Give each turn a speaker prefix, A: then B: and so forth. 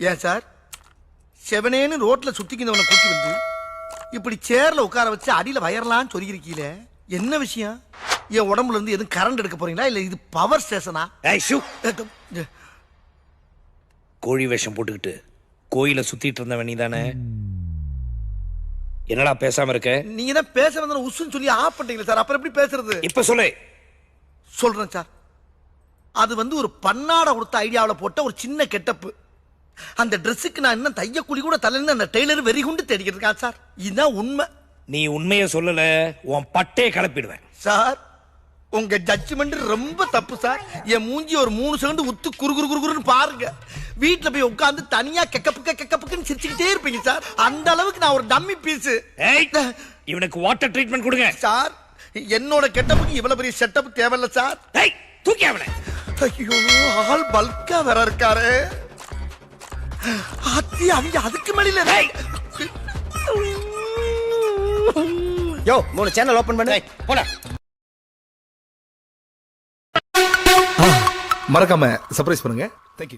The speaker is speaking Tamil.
A: ஏன் சார் செவனேன்னு ரோட்ல சுத்திக்கிந்தவனை கூட்டி வந்து இப்படி சேர்ல உட்கார வச்சு அடியில வயர்லான்னு சொல்லியிருக்கீங்களே, என்ன விஷயம்? என் உடம்புல இருந்து எதுவும் கரண்ட் எடுக்க போறீங்களா இல்ல இது பவர் ஸ்டேஷனா?
B: கோழி வேஷம் போட்டுக்கிட்டு கோயில சுத்திட்டு இருந்தவன் நீ தானே? என்னடா பேசாம இருக்க?
A: நீங்க தான் பேச வந்த உசுன்னு சொல்லி ஆஃப் பண்ணிட்டீங்களா சார், அப்புறம் எப்படி பேசுறது?
B: இப்ப சொல்லு.
A: சொல்றேன் சார். அது வந்து ஒரு பன்னாடை கொடுத்த ஐடியாவில் போட்ட ஒரு சின்ன கெட்டப்பு. அந்த ட்ரெஸ்ஸுக்கு நான் இன்னும் தையக்கூலி கூட தலைன்னு அந்த டெய்லர் வெறி குண்டு தேடிக்கிட்டு இருக்கான் சார். இதுதான் உண்மை.
B: நீ உண்மையை சொல்லல உன் பட்டே கலப்பிடுவேன்
A: சார். உங்க ஜட்ஜ்மெண்ட் ரொம்ப தப்பு சார். என் மூஞ்சி ஒரு 3 செகண்ட் உத்து குறு குறு குறுன்னு பாருங்க. வீட்டுல போய் உட்கார்ந்து தனியா கெக்கப்புக்குன்னு சிரிச்சுக்கிட்டே இருப்பீங்க சார். அந்த அளவுக்கு நான் ஒரு டம்மி பீஸ்.
B: இவனுக்கு வாட்டர் ட்ரீட்மெண்ட் கொடுங்க
A: சார். என்னோட கெட்டப்புக்கு இவ்வளவு பெரிய செட்டப் தேவையில்ல சார்.
B: தூக்கி அவனை.
A: ஐயோ, ஆள் பல்கா வேற இருக்காரு. அவங்க அதுக்கு மேல
C: யோ 3 சேனல் ஓபன் பண்ணு.
B: போடா.
D: மறக்காம சர்ப்ரைஸ் பண்ணுங்க. தேங்க்யூ.